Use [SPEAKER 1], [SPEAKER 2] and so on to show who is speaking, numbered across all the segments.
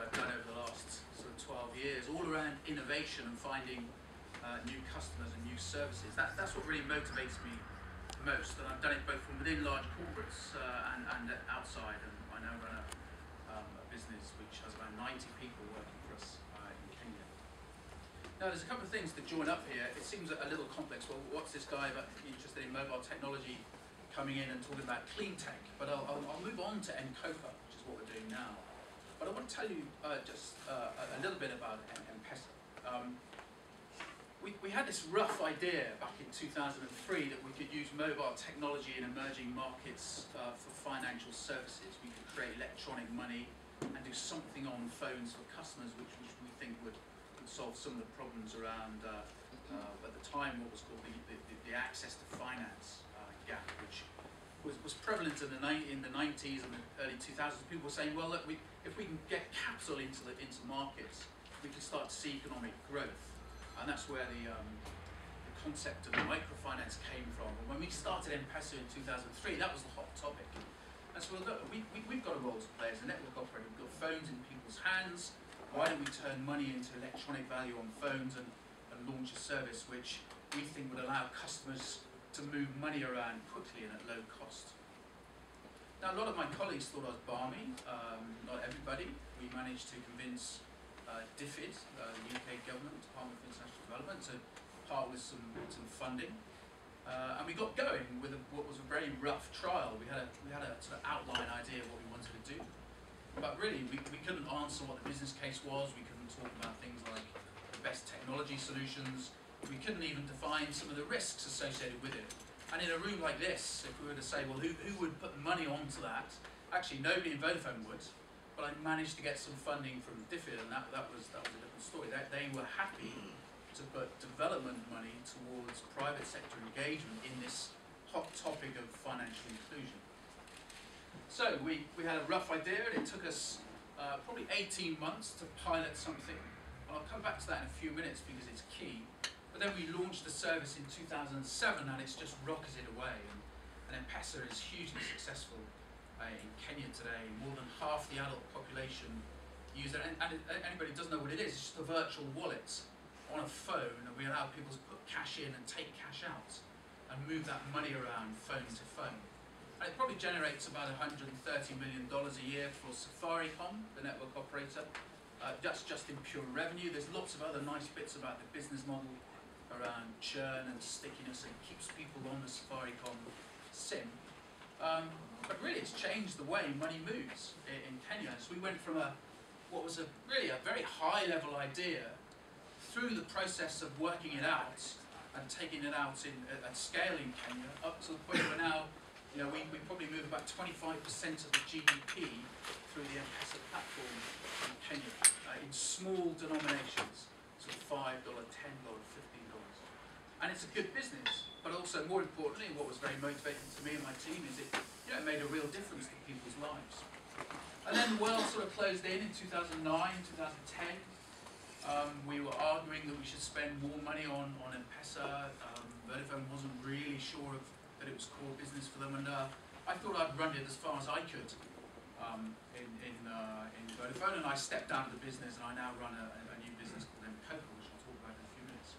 [SPEAKER 1] that I've done over the last sort of 12 years, all around innovation and finding new customers and new services. That's what really motivates me most, and I've done it both from within large corporates and outside. And I now run a business which has about 90 people working for us in Kenya. Now, there's a couple of things to join up here. It seems a little complex. Well, what's this guy interested in mobile technology coming in and talking about CleanTech? But I'll move on to M-Copa, which is what we're doing now. But I want to tell you just a little bit about M-Pesa. We had this rough idea back in 2003 that we could use mobile technology in emerging markets for financial services. We could create electronic money and do something on phones for customers which we think would solve some of the problems around, at the time, what was called the access to finance gap, which was prevalent in the 90s and the early 2000s. People were saying, well, look, if we can get capital into markets, we can start to see economic growth. And that's where the concept of microfinance came from. And when we started M-Pesa in 2003, that was the hot topic. And so, look, we've got a role to play as a network operator. We've got phones in people's hands. Why don't we turn money into electronic value on phones and launch a service which we think would allow customers to move money around quickly and at low cost? Now, a lot of my colleagues thought I was balmy. Not everybody. We managed to convince DFID, the UK government, Department of International Development, to part with some funding. And we got going with what was a very rough trial. We had a sort of outline idea of what we wanted to do. But really, we couldn't answer what the business case was. We couldn't talk about things like the best technology solutions. We couldn't even define some of the risks associated with it. And in a room like this, if we were to say, well, who would put money onto that? Actually, nobody in Vodafone would. But I managed to get some funding from DFID, and that was a different story. They were happy to put development money towards private sector engagement in this hot topic of financial inclusion. So we had a rough idea, and it took us probably 18 months to pilot something. And I'll come back to that in a few minutes because it's key. But then we launched the service in 2007, and it's just rocketed away. And M-Pesa is hugely successful in Kenya today. More than half the adult population use it. And anybody who doesn't know what it is, it's just a virtual wallet on a phone, and we allow people to put cash in and take cash out and move that money around phone to phone. And it probably generates about $130 million a year for Safaricom, the network operator. That's just in pure revenue. There's lots of other nice bits about the business model around churn and stickiness, and it keeps people on the Safaricom SIM. But really, it's changed the way money moves in Kenya. So we went from what was really a very high-level idea through the process of working it out and taking it out at scale in Kenya, up to the point where now, we probably move about 25% of the GDP through the M-Pesa platform in Kenya in small denominations, so $5, $10, $15. And it's a good business, but also more importantly, what was very motivating to me and my team is it made a real difference to people's lives. And then the world sort of closed in 2009, 2010. We were arguing that we should spend more money on M-Pesa. Vodafone wasn't really sure that it was core business for them, and I thought I'd run it as far as I could in Vodafone, and I stepped down to the business, and I now run a new business called M-Copa, which I'll talk about in a few minutes.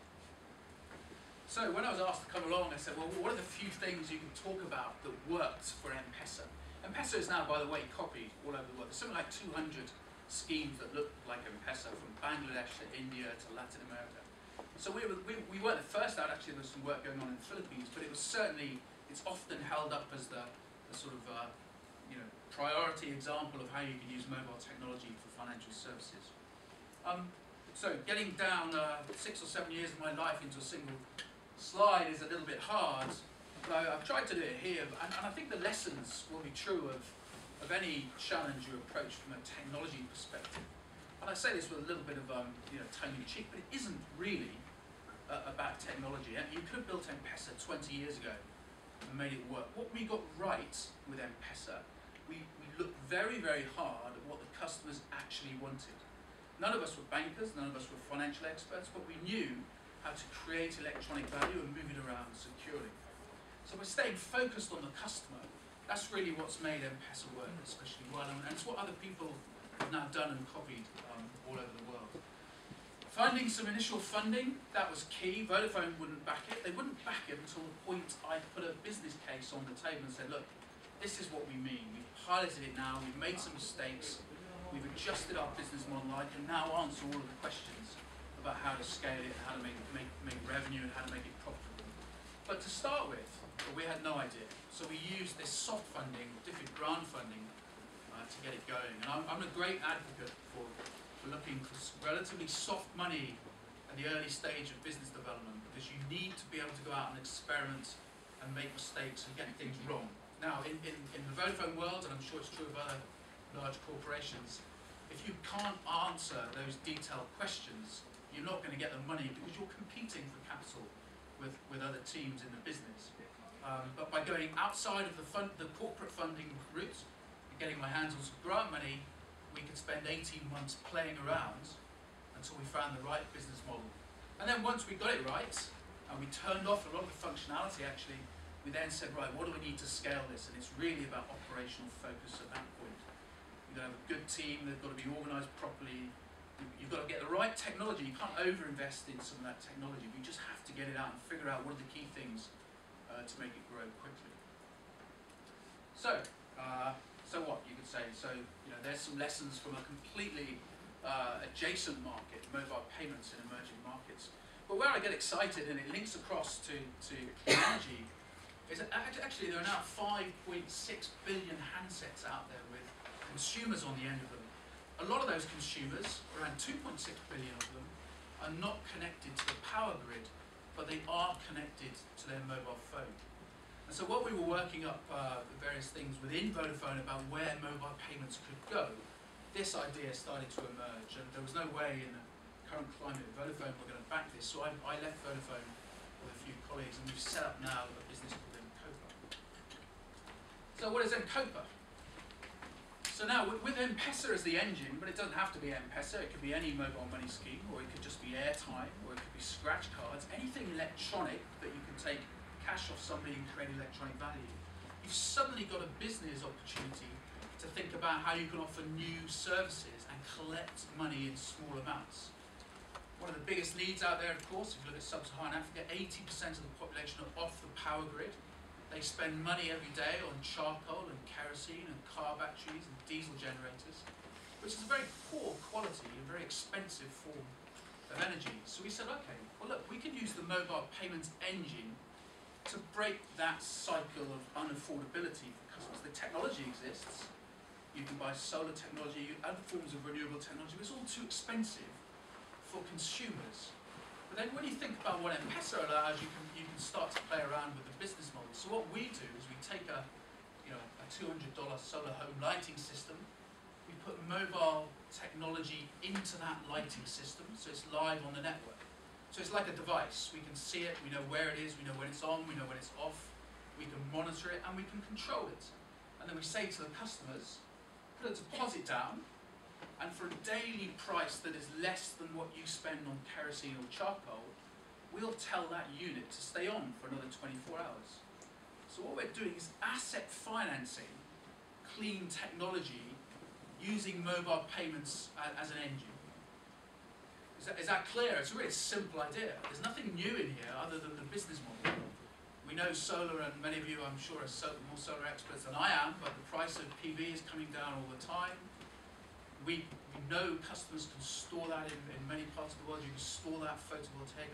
[SPEAKER 1] So when I was asked to come along, I said, well, what are the few things you can talk about that worked for M-Pesa? M-Pesa is now, by the way, copied all over the world. There's something like 200 schemes that look like M-Pesa, from Bangladesh to India to Latin America. So we weren't the first out. Actually, there was some work going on in the Philippines, but it's often held up as the sort of priority example of how you can use mobile technology for financial services. So getting down 6 or 7 years of my life into a single slide is a little bit hard, but I've tried to do it here, and I think the lessons will be true of any challenge you approach from a technology perspective. And I say this with a little bit of tongue-in-cheek, but it isn't really about technology. You could have built M-Pesa 20 years ago and made it work. What we got right with M-Pesa, we looked very, very hard at what the customers actually wanted. None of us were bankers, none of us were financial experts, but we knew how to create electronic value and move it around securely. So we're staying focused on the customer. That's really what's made M-Pesa work especially well, and it's what other people now done and copied all over the world. Finding some initial funding, that was key. Vodafone wouldn't back it. They wouldn't back it until the point I put a business case on the table and said, look, this is what we mean. We've piloted it now, we've made some mistakes, we've adjusted our business model, I can now answer all of the questions about how to scale it, how to make revenue, and how to make it profitable. But to start with, we had no idea. So we used this soft funding, different grant funding, to get it going. And I'm a great advocate for looking for relatively soft money at the early stage of business development, because you need to be able to go out and experiment and make mistakes and get things wrong. Now, in the Vodafone world, and I'm sure it's true of other large corporations, if you can't answer those detailed questions, you're not going to get the money because you're competing for capital with other teams in the business. But by going outside of the corporate funding route and getting my hands on some grant money, we could spend 18 months playing around until we found the right business model. And then once we got it right, and we turned off a lot of the functionality actually, we then said, right, what do we need to scale this? And it's really about operational focus at that point. You've got to have a good team, they've got to be organised properly, you've got to get the right technology. You can't over-invest in some of that technology, we just have to get it out and figure out what are the key things to make it grow quickly. So what, you could say. So, there's some lessons from a completely adjacent market, mobile payments in emerging markets. But where I get excited, and it links across to energy, is that actually there are now 5.6 billion handsets out there with consumers on the end of them. A lot of those consumers, around 2.6 billion of them, are not connected to the power grid, but they are connected to their mobile phone. And so what we were working up the various things within Vodafone about where mobile payments could go, this idea started to emerge, and there was no way in the current climate of Vodafone were going to back this, so I left Vodafone with a few colleagues, and we've set up now a business called M-Copa. So what is M-Copa? So now, with M-Pesa as the engine, but it doesn't have to be M-Pesa, it could be any mobile money scheme, or it could just be airtime, or it could be scratch cards, anything electronic that you can take cash off somebody and create electronic value. You've suddenly got a business opportunity to think about how you can offer new services and collect money in small amounts. One of the biggest needs out there, of course, if you look at sub-Saharan Africa, 80% of the population are off the power grid. They spend money every day on charcoal and kerosene and car batteries and diesel generators, which is a very poor quality and very expensive form of energy. So we said, okay, well look, we can use the mobile payments engine to break that cycle of unaffordability for customers. The technology exists. You can buy solar technology, other forms of renewable technology, but it's all too expensive for consumers. But then when you think about what M-Pesa allows, you can start to play around with the business model. So what we do is we take a $200 solar home lighting system, we put mobile technology into that lighting system, so it's live on the network. So it's like a device. We can see it, we know where it is, we know when it's on, we know when it's off, we can monitor it, and we can control it. And then we say to the customers, put a deposit down, and for a daily price that is less than what you spend on kerosene or charcoal, we'll tell that unit to stay on for another 24 hours. So what we're doing is asset financing clean technology using mobile payments as an engine. Is that clear? It's a really simple idea. There's nothing new in here other than the business model. We know solar, and many of you I'm sure are more solar experts than I am, but the price of PV is coming down all the time. We know customers can store that in many parts of the world. You can store that photovoltaic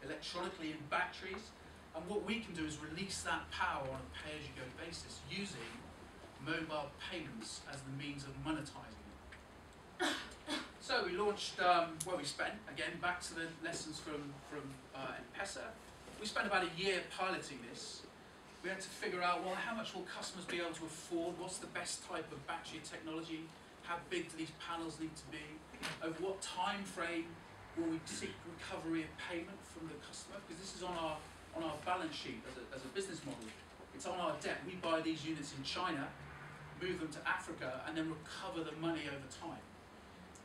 [SPEAKER 1] electronically in batteries. And what we can do is release that power on a pay-as-you-go basis using mobile payments as the means of monetizing it. So we launched, we spent, again, back to the lessons from M-Pesa. We spent about a year piloting this. We had to figure out, well, how much will customers be able to afford? What's the best type of battery technology? How big do these panels need to be? Over what time frame will we seek recovery of payment from the customer? Because this is on our balance sheet as a business model. It's on our debt. We buy these units in China, move them to Africa, and then recover the money over time.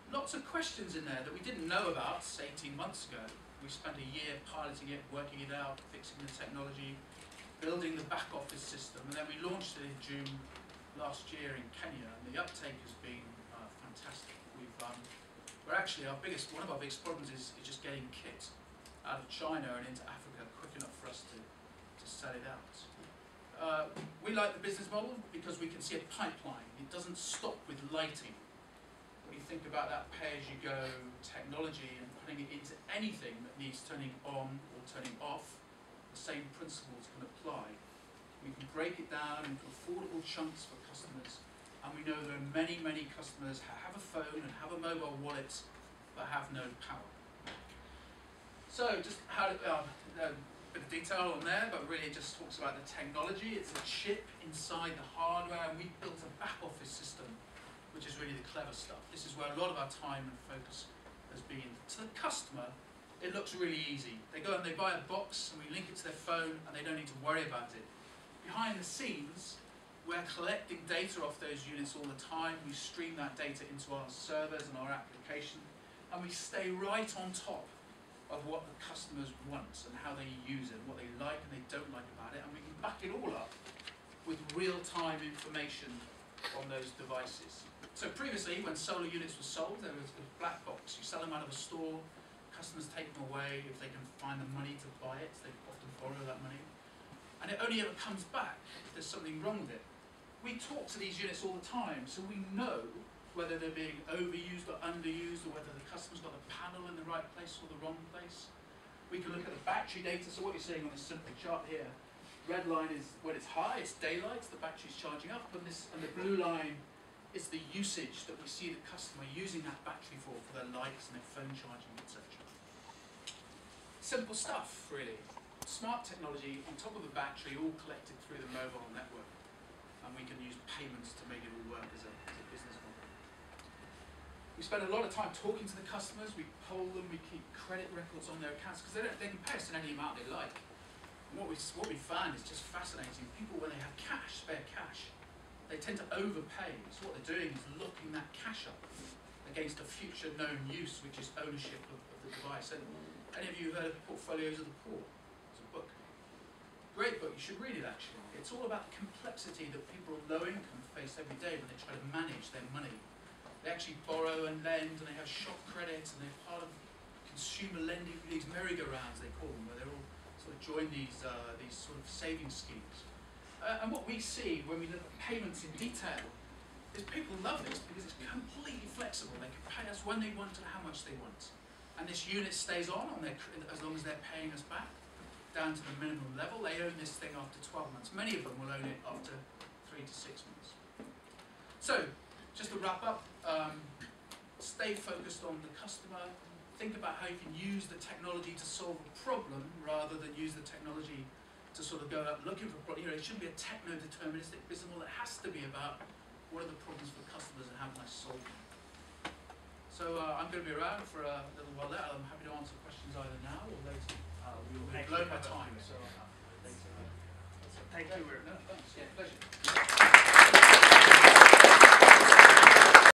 [SPEAKER 1] Lots of questions in there that we didn't know about 18 months ago. We spent a year piloting it, working it out, fixing the technology, building the back office system, and then we launched it in June last year in Kenya, and the uptake has been fantastic. actually one of our biggest problems is just getting kit out of China and into Africa quick enough for us to sell it out. We like the business model because we can see a pipeline. It doesn't stop with lighting. When you think about that pay-as-you-go technology and putting it into anything that needs turning on or turning off, the same principles can apply. We can break it down into affordable chunks for customers, and we know there are many, many customers who have a phone and have a mobile wallet but have no power. So just how a bit of detail on there, but really it just talks about the technology. It's a chip inside the hardware, and we built a back office system, which is really the clever stuff. This is where a lot of our time and focus has been. To the customer, it looks really easy. They go and they buy a box, and we link it to their phone, and they don't need to worry about it. Behind the scenes, we're collecting data off those units all the time. We stream that data into our servers and our application, and we stay right on top of what the customers want and how they use it, what they like and they don't like about it, and we can back it all up with real-time information on those devices. So previously, when solar units were sold, there was a black box. You sell them out of a store, customers take them away. If they can find the money to buy it, they often borrow that money. And it only ever comes back if there's something wrong with it. We talk to these units all the time, so we know whether they're being overused or underused, or whether the customer's got the panel in the right place or the wrong place. We can look at the battery data. So what you're seeing on this simple chart here, red line is when it's high, it's daylight, the battery's charging up, and the blue line is the usage that we see the customer using that battery for their lights and their phone charging, etc. Simple stuff, really. Smart technology on top of the battery, all collected through the mobile network, and we can use payments to make it all work as a business model. We spend a lot of time talking to the customers. We poll them. We keep credit records on their accounts because they can pay us in any amount they like. And what we found is just fascinating. People, when they have cash, spare cash, they tend to overpay. So what they're doing is looking that cash up against a future known use, which is ownership of the device. And any of you heard of Portfolios of the Poor? It's a book. Great book. You should read it, actually. It's all about the complexity that people on low income face every day when they try to manage their money. They actually borrow and lend, and they have shop credits, and they're part of consumer lending, these merry-go-rounds they call them, where they're all sort of join these sort of savings schemes. And what we see when we look at payments in detail is people love this because it's completely flexible. They can pay us when they want and how much they want. And this unit stays on their, as long as they're paying us back, down to the minimum level. They own this thing after 12 months. Many of them will own it after 3 to 6 months. So, just to wrap up, stay focused on the customer. Think about how you can use the technology to solve a problem rather than use the technology to sort of go out looking for problems. It shouldn't be a techno-deterministic business model. It has to be about what are the problems for customers and how can I solve them. So I'm going to be around for a little while later. I'm happy to answer questions either now or later. We've blown my time. So
[SPEAKER 2] Thank you very much.
[SPEAKER 1] No, thanks. Yeah, pleasure.